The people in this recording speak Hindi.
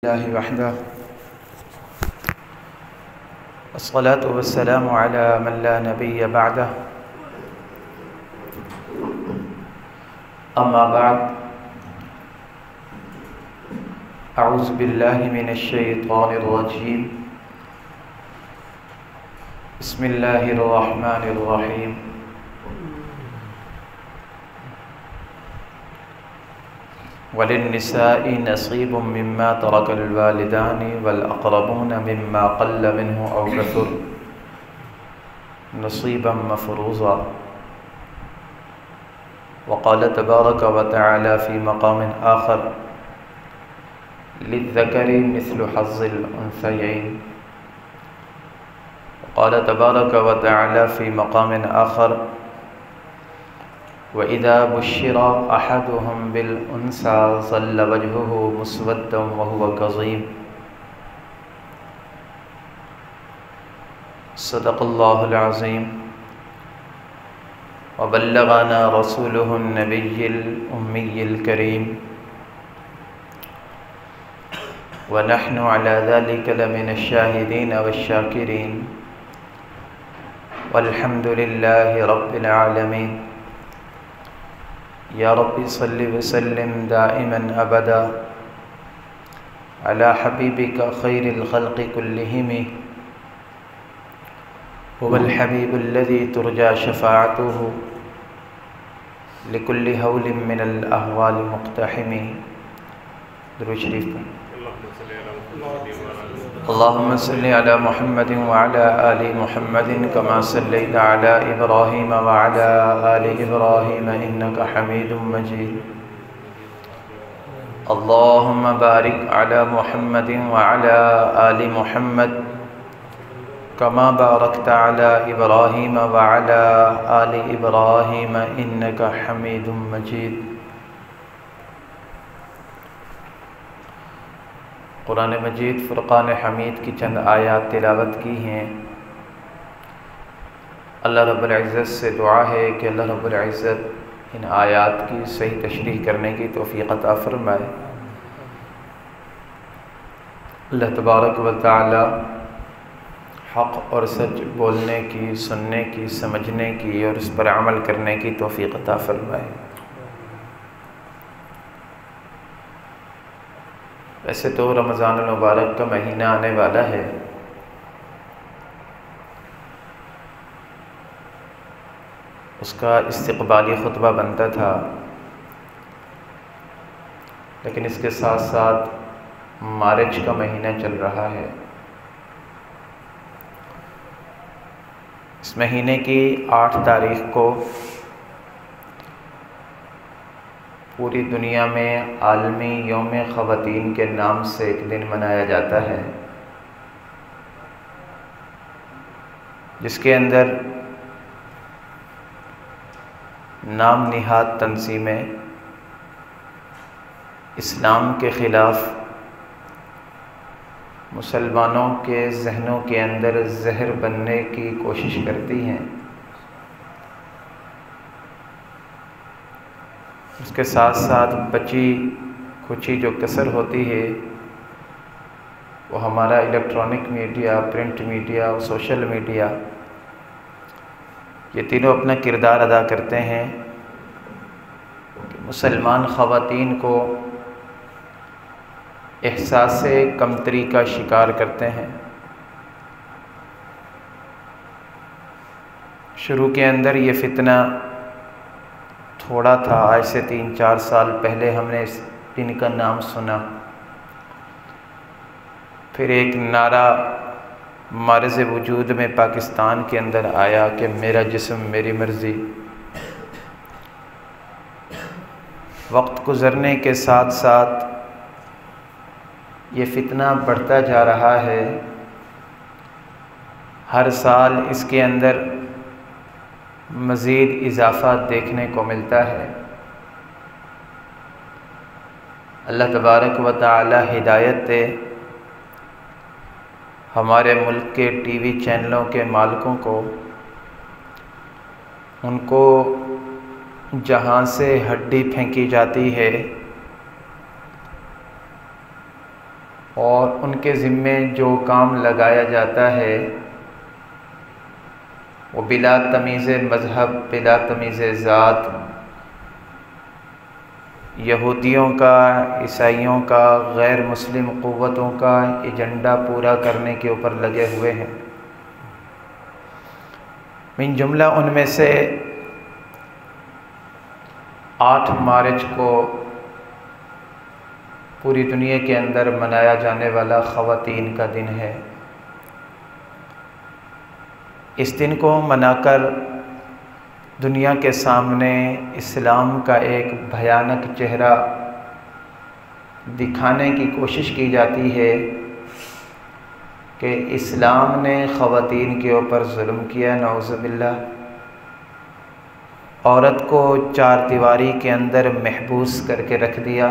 लिल्लाहि वहदह अस्सलातु वस्सलामु अला मन ला नबिय्य बअदह अम्मा बाद अऊज़ु बिल्लाहि मिनश शैतानिर रजीम बिस्मिल्लाहिर रहमानिर रहीम वलिन्निसाइ नसीबुम मिम्मा तरकल वालिदानि वल अक़रबून मिम्मा क़ल्ल मिन्हु औ कसुर नसीबम मफ़रूज़ा वक़ाल तबारक व तआला फ़ी मक़ामिन आख़र लिज़्ज़करि मिस्लु हज़्ज़िल उन्सयैन वक़ाल तबारक व तआला फ़ी मक़ामिन आख़र वइज़ा बुश्शिरा अहदुहुम बिल उन्सा ज़ल्ल वजहुहु मुस्वद्दन व हुवा कज़ीम सदक़ल्लाहुल अज़ीम व बल्लग़ना रसूलुहुन नबिय्युल उम्मिय्युल करीम व नहनु अला ज़ालिका लमिनश शाहिदीन वश्शाकिरीन वल्हम्दुलिल्लाहि रब्बिल आलमीन। या रब्बि सल्लि व सल्लिम दाइमन अबदा अला हबीबिका खैरिल खल्क़ि कुल्लिहिम हुवल हबीबुल्लज़ी तुरजा शफ़ाअतुहु लिकुल्लि हौलिन मिनल अहवालि मुक़्तहिम। दुरूद शरीफ पढ़ें। अल्लाहुम्मा सल्लि अला मुहम्मदिन व अला आलि मुहम्मदिन कमा सल्लैता अला इब्राहीम व अला आलि इब्राहीम इन्नका हमीदुम मजीद। अल्लाहुम्मा बारिक अला मुहम्मदिन व अला आलि मुहम्मद कमा बारकता अला इब्राहीम व अला आलि इब्राहीम इन्नका हमीदुम मजीद। कुरान मजीद फ़ुरक़ान हमीद की चंद आयात तिलावत की हैं। अल्लाह रब्बुल इज़्ज़त से दुआ है कि अल्लाह रब्बुल इज़्ज़त इन आयात की सही तशरीह करने की तौफ़ीक़ अता फ़रमाए। अल्लाह तबारक व तआला हक़ और सच बोलने की, सुनने की, समझने की और इस पर अमल करने की तौफ़ीक़ अता फ़रमाए। वैसे तो रमज़ानुल मुबारक का महीना आने वाला है, उसका इस्तक़बाली ख़ुतबा बनता था, लेकिन इसके साथ साथ मार्च का महीना चल रहा है। इस महीने की 8 तारीख़ को पूरी दुनिया में आलमी यौम ख़वातीन के नाम से एक दिन मनाया जाता है, जिसके अंदर नाम निहाद तंजीमें इस्लाम के ख़िलाफ़ मुसलमानों के जहनों के अंदर जहर बनने की कोशिश करती हैं। उसके साथ साथ बची कुछ जो कसर होती है वो हमारा इलेक्ट्रॉनिक मीडिया, प्रिंट मीडिया और सोशल मीडिया, ये तीनों अपना किरदार अदा करते हैं कि मुसलमान ख़वातीन को एहसास कमतरी का शिकार करते हैं। शुरू के अंदर ये फितना थोड़ा था, आज से 3-4 साल पहले हमने इस दिन का नाम सुना। फिर एक नारा मारज़ वजूद में पाकिस्तान के अंदर आया कि मेरा जिस्म मेरी मर्ज़ी। वक्त गुज़रने के साथ साथ ये फितना बढ़ता जा रहा है। हर साल इसके अंदर मज़ीद इजाफ़ा देखने को मिलता है। अल्लाह तबारक व तआला हिदायत दे हमारे मुल्क के टीवी चैनलों के मालिकों को, उनको जहाँ से हड्डी फेंकी जाती है और उनके ज़िम्मे जो काम लगाया जाता है वो बिला तमीज़ मज़हब, बिला तमीज़ ज़ात, यहूदियों का, ईसाइयों का, गैर मुस्लिम क़ुव्वतों का एजेंडा पूरा करने के ऊपर लगे हुए हैं। मिन जुमला उनमें से 8 मार्च को पूरी दुनिया के अंदर मनाया जाने वाला ख़वातीन का दिन है। इस दिन को मनाकर दुनिया के सामने इस्लाम का एक भयानक चेहरा दिखाने की कोशिश की जाती है कि इस्लाम ने ख़वातीन के ऊपर जुल्म किया, नऊज़ु बिल्लाह। औरत को 4 दीवारी के अंदर महबूस करके रख दिया।